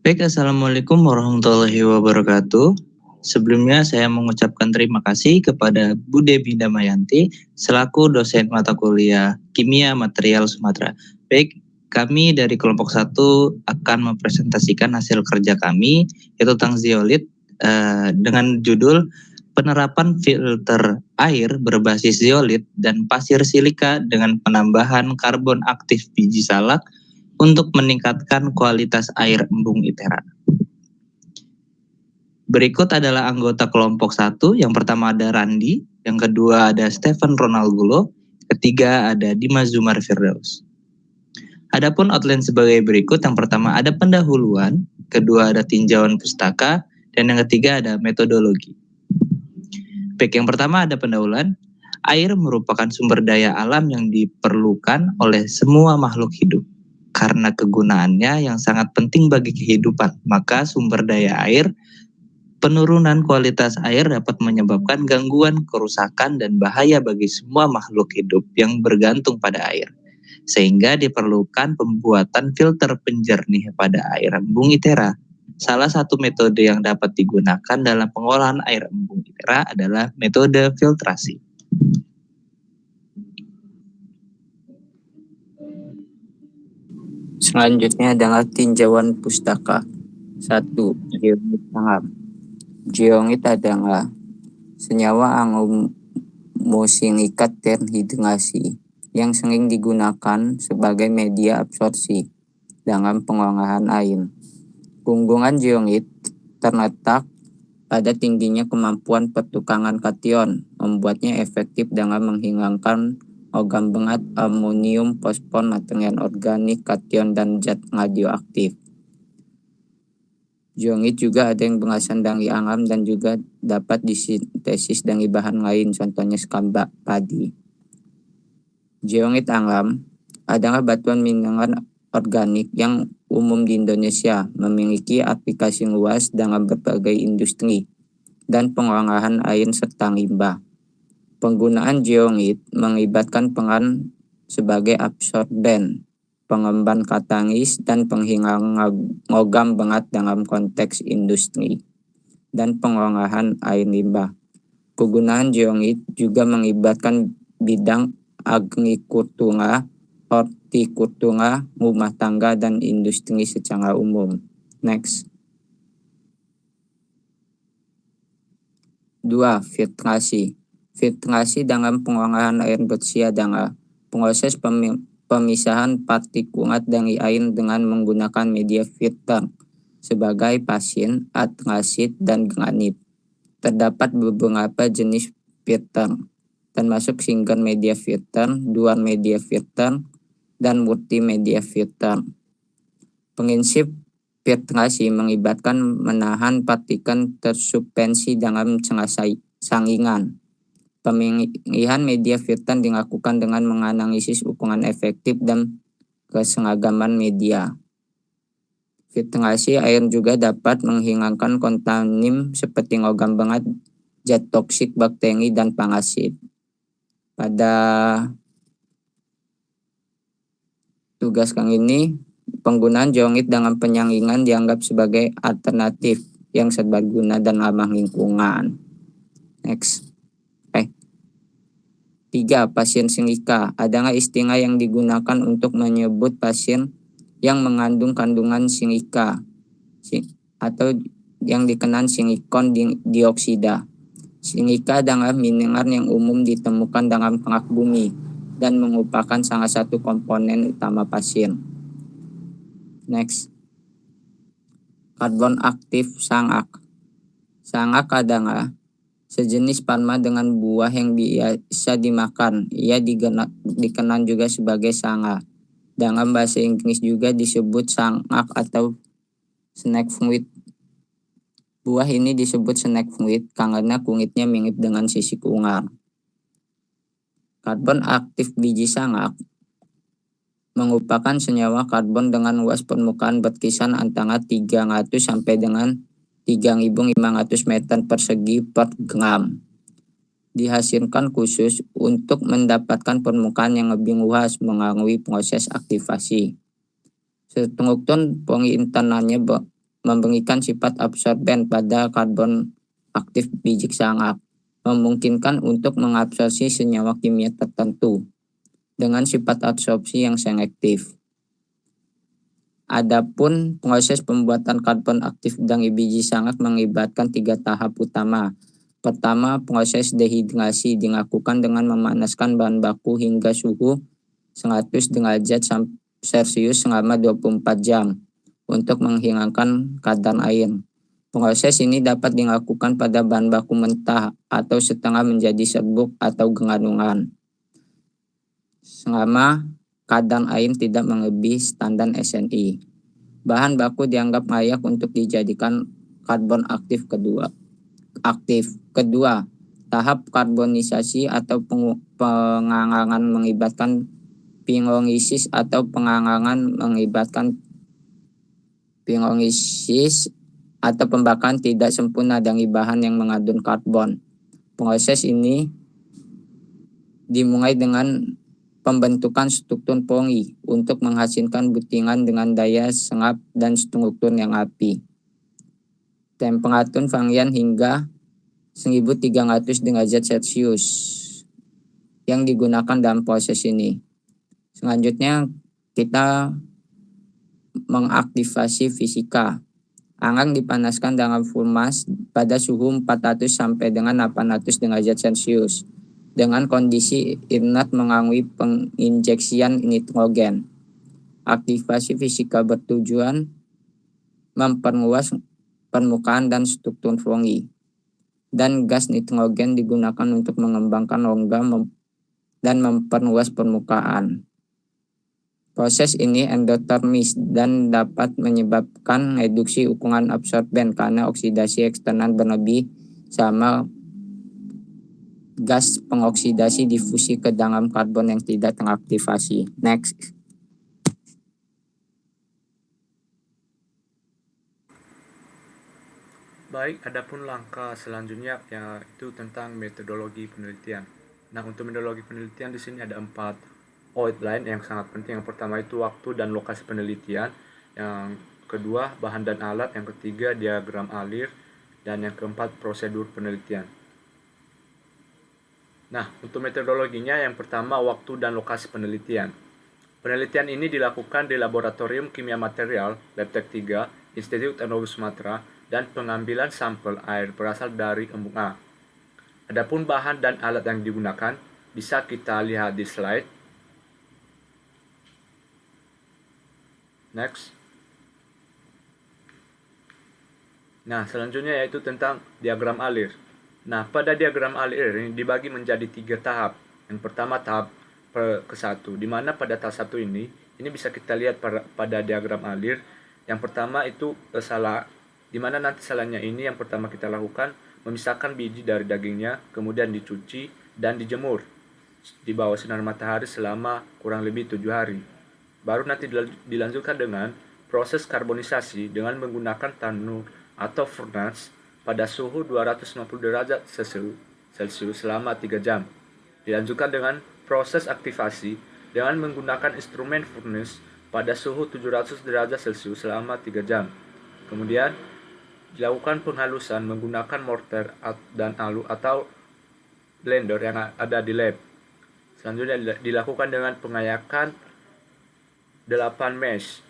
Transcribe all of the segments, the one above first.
Baik, Assalamualaikum warahmatullahi wabarakatuh. Sebelumnya saya mengucapkan terima kasih kepada Bu Debi Damayanti selaku dosen mata kuliah Kimia Material Sumatera. Baik, kami dari kelompok 1 akan mempresentasikan hasil kerja kami yaitu tentang zeolit dengan judul penerapan filter air berbasis zeolit dan pasir silika dengan penambahan karbon aktif biji salak untuk meningkatkan kualitas air embung ITERA. Berikut adalah anggota kelompok 1. Yang pertama ada Randi, yang kedua ada Stephen Ronalgulo, ketiga ada Dimas Zumar Firdaus. Adapun outline sebagai berikut, yang pertama ada pendahuluan, kedua ada tinjauan pustaka, dan yang ketiga ada metodologi. Baik, yang pertama ada pendahuluan. Air merupakan sumber daya alam yang diperlukan oleh semua makhluk hidup. Karena kegunaannya yang sangat penting bagi kehidupan, maka sumber daya air, penurunan kualitas air dapat menyebabkan gangguan, kerusakan, dan bahaya bagi semua makhluk hidup yang bergantung pada air. Sehingga diperlukan pembuatan filter penjernih pada air embung ITERA. Salah satu metode yang dapat digunakan dalam pengolahan air embung ITERA adalah metode filtrasi. Selanjutnya adalah tinjauan pustaka. 1. Geongit tangan. Geongit adalah senyawa ammosilikat terhidrasi yang sering digunakan sebagai media absorpsi dalam pengolahan air. Keunggulan geongit terletak pada tingginya kemampuan pertukaran kation, membuatnya efektif dalam menghilangkan logam berat, amonium, fosfor, material organik, kation, dan zat radioaktif. Geongit juga ada yang berasal dari alam dan juga dapat disintesis dari bahan lain, contohnya skamba padi. Geongit alam adalah batuan mineral organik yang umum di Indonesia, memiliki aplikasi luas dalam berbagai industri dan pengolahan air serta limbah. Penggunaan geongit melibatkan peran sebagai absorben, pengemban katalis, dan penghilang logam berat dalam konteks industri dan pengolahan air limbah. Penggunaan geongit juga melibatkan bidang agrikultura, hortikultura, rumah tangga, dan industri secara umum. Next. 2. Filtrasi. Filtrasi dalam pengolahan air bersih adalah proses pemisahan partikulat dari air dengan menggunakan media filter sebagai pasir, atrasit, dan granit. Terdapat beberapa jenis filter, termasuk single media filter, dual media filter, dan multimedia filter. Prinsip filtrasi melibatkan menahan partikel tersuspensi dalam celah saringan. Pemilihan media filter dilakukan dengan menganalisis ukuran efektif dan keseragaman media. Filtrasi air juga dapat menghilangkan kontamin seperti logam berat, zat toksik, bakteri, dan parasit. Pada tugas kali ini, penggunaan geongit dalam penyaringan dianggap sebagai alternatif yang serbaguna dan ramah lingkungan. Next. 3. Pasir silika adalah istilah yang digunakan untuk menyebut pasir yang mengandung kandungan silika atau yang dikenal silikon dioksida. Silika adalah mineral yang umum ditemukan dalam kerak bumi dan merupakan salah satu komponen utama pasir. Next. Karbon aktif sangak. Sangak adalah sejenis palma dengan buah yang biasa dimakan. Ia dikenal juga sebagai sanga. Dalam bahasa Inggris juga disebut sangak atau snake fruit. Buah ini disebut snake fruit karena kulitnya mirip dengan sisik ular. Karbon aktif biji sangak merupakan senyawa karbon dengan luas permukaan berkisar antara 300 sampai dengan 3.500 meter persegi per gram. Dihasilkan khusus untuk mendapatkan permukaan yang lebih luas melalui proses aktivasi. Struktur pori internalnya memberikan sifat absorben pada karbon aktif biji sangap, memungkinkan untuk mengabsorpsi senyawa kimia tertentu dengan sifat absorpsi yang selektif. Adapun proses pembuatan karbon aktif dari biji sangap melibatkan 3 tahap utama. Pertama, proses dehidrasi dilakukan dengan memanaskan bahan baku hingga suhu 100 derajat Celcius selama 24 jam untuk menghilangkan kadar air. Proses ini dapat dilakukan pada bahan baku mentah atau setengah menjadi serbuk atau granulan selama kadar air tidak melebihi standar SNI. Bahan baku dianggap layak untuk dijadikan karbon aktif kedua. Tahap karbonisasi atau pengangangan melibatkan pirolisis atau pengangangan melibatkan pirolisis atau pembakaran tidak sempurna dari bahan yang mengandung karbon. Proses ini dimulai dengan pembentukan struktur poli untuk menghasilkan butiran dengan daya serap dan struktur yang rapi. Temperatur varian hingga 1300 derajat Celcius yang digunakan dalam proses ini. Selanjutnya kita mengaktifasi fisika. Arang dipanaskan dalam furnace pada suhu 400 sampai dengan 800 derajat Celcius dengan kondisi inert melalui penginjeksian nitrogen. Aktivasi fisika bertujuan memperluas permukaan dan struktur foli. Dan gas nitrogen digunakan untuk mengembangkan rongga dan memperluas permukaan. Proses ini endotermis dan dapat menyebabkan reduksi ukuran absorben karena oksidasi eksternal berlebih sama gas pengoksidasi difusi ke dalam karbon yang tidak teraktivasi. Next. Baik, adapun langkah selanjutnya yaitu tentang metodologi penelitian. Nah, untuk metodologi penelitian di sini ada 4 outline yang sangat penting. Yang pertama itu waktu dan lokasi penelitian, yang kedua bahan dan alat, yang ketiga diagram alir, dan yang keempat prosedur penelitian. Nah, untuk metodologinya yang pertama waktu dan lokasi penelitian. Penelitian ini dilakukan di Laboratorium Kimia Material Labtek 3, Institut Teknologi Sumatera, dan pengambilan sampel air berasal dari embung A. Adapun bahan dan alat yang digunakan bisa kita lihat di slide. Next. Nah, selanjutnya yaitu tentang diagram alir. Nah, pada diagram alir ini dibagi menjadi 3 tahap. Yang pertama tahap ke-1, di mana pada tahap 1 ini bisa kita lihat pada diagram alir. Yang pertama itu di mana nanti salahnya ini yang pertama kita lakukan memisahkan biji dari dagingnya, kemudian dicuci dan dijemur di bawah sinar matahari selama kurang lebih 7 hari. Baru nanti dilanjutkan dengan proses karbonisasi dengan menggunakan tanur atau furnace pada suhu 250 derajat Celcius selama 3 jam. Dilanjutkan dengan proses aktivasi dengan menggunakan instrumen furnace pada suhu 700 derajat Celcius selama 3 jam. Kemudian dilakukan penghalusan menggunakan mortar dan alu atau blender yang ada di lab. Selanjutnya dilakukan dengan pengayakan 8 mesh.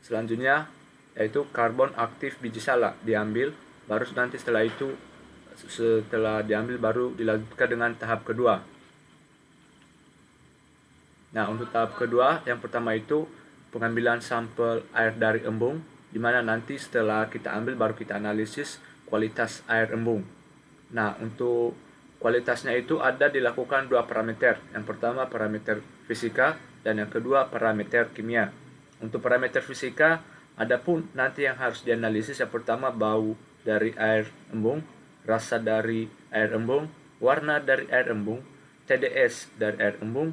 Selanjutnya yaitu karbon aktif biji salak diambil, baru nanti setelah diambil baru dilanjutkan dengan tahap kedua. Nah, untuk tahap kedua yang pertama itu pengambilan sampel air dari embung, di mana nanti setelah kita ambil baru kita analisis kualitas air embung. Nah, untuk kualitasnya itu ada dilakukan 2 parameter. Yang pertama parameter fisika dan yang kedua parameter kimia. Untuk parameter fisika, adapun nanti yang harus dianalisis yang pertama bau dari air embung, rasa dari air embung, warna dari air embung, TDS dari air embung,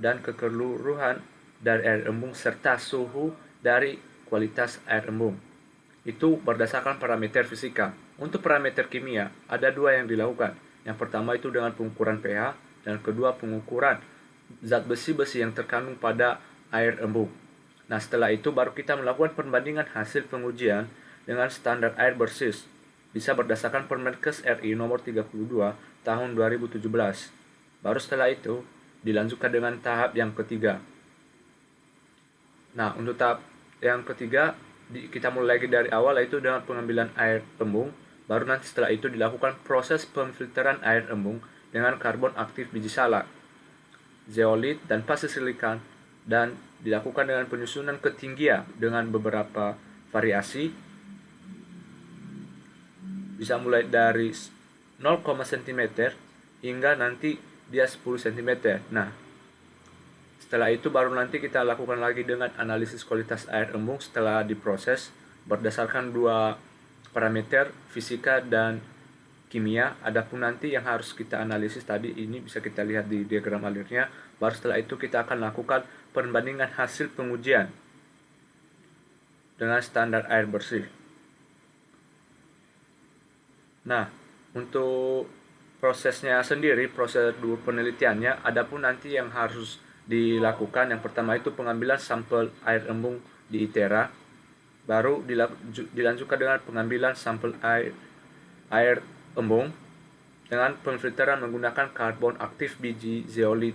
dan kekeluruhan dari air embung serta suhu dari kualitas air embung. Itu berdasarkan parameter fisika. Untuk parameter kimia, ada 2 yang dilakukan. Yang pertama itu dengan pengukuran pH, dan kedua pengukuran zat besi-besi yang terkandung pada air embung. Nah, setelah itu baru kita melakukan perbandingan hasil pengujian dengan standar air bersih bisa berdasarkan Permenkes RI nomor 32 tahun 2017. Baru setelah itu dilanjutkan dengan tahap yang ketiga. Nah, untuk tahap yang ketiga kita mulai lagi dari awal, yaitu dengan pengambilan air embung. Baru nanti setelah itu dilakukan proses pemfilteran air embung dengan karbon aktif biji salak, zeolit, dan pasir silikan, dan dilakukan dengan penyusunan ketinggian dengan beberapa variasi, bisa mulai dari 0, cm hingga nanti dia 10 cm. Nah, setelah itu baru nanti kita lakukan lagi dengan analisis kualitas air embung setelah diproses berdasarkan dua parameter fisika dan kimia. Adapun nanti yang harus kita analisis tadi ini bisa kita lihat di diagram alirnya. Baru setelah itu kita akan lakukan perbandingan hasil pengujian dengan standar air bersih. Nah, untuk prosesnya sendiri, prosedur penelitiannya, adapun nanti yang harus dilakukan, yang pertama itu pengambilan sampel air embung di ITERA, baru dilanjutkan dengan pengambilan sampel air embung dengan pemfilteran menggunakan karbon aktif biji zeolit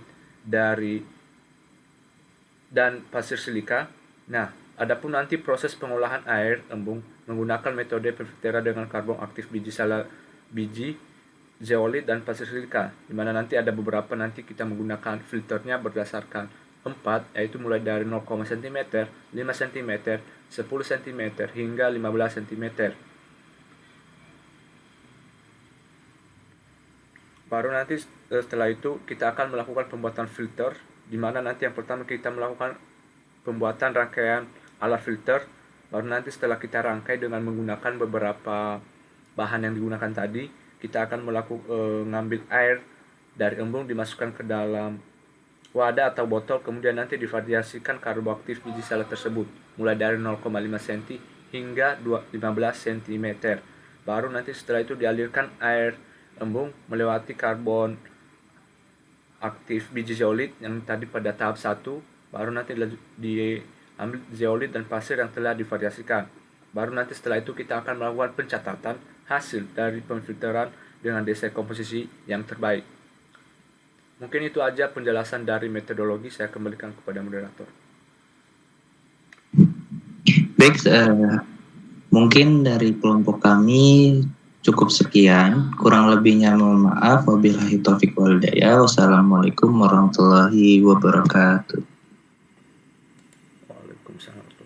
dan pasir silika. Nah, adapun nanti proses pengolahan air embung menggunakan metode pemfilteran dengan karbon aktif biji zeolit dan pasir silika, di mana nanti ada beberapa nanti kita menggunakan filternya berdasarkan 4, yaitu mulai dari 0, cm, 5 cm, 10 cm, hingga 15 cm. Baru nanti setelah itu kita akan melakukan pembuatan filter, di mana nanti yang pertama kita melakukan pembuatan rangkaian alat filter. Baru nanti setelah kita rangkai dengan menggunakan beberapa bahan yang digunakan tadi, kita akan mengambil air dari embung, dimasukkan ke dalam wadah atau botol, kemudian nanti divariasikan karbon aktif biji salak tersebut mulai dari 0,5 cm hingga 15 cm. Baru nanti setelah itu dialirkan air embung melewati karbon aktif biji zeolit yang tadi pada tahap 1, baru nanti diambil zeolit dan pasir yang telah divariasikan. Baru nanti setelah itu kita akan melakukan pencatatan hasil dari pemfilteran dengan desain komposisi yang terbaik. Mungkin itu aja penjelasan dari metodologi, saya kembalikan kepada moderator. Baik, mungkin dari kelompok kami cukup sekian. Kurang lebihnya mohon maaf. Wabillahi taufiq wal hidayah. Wassalamualaikum warahmatullahi wabarakatuh. Waalaikumsalam.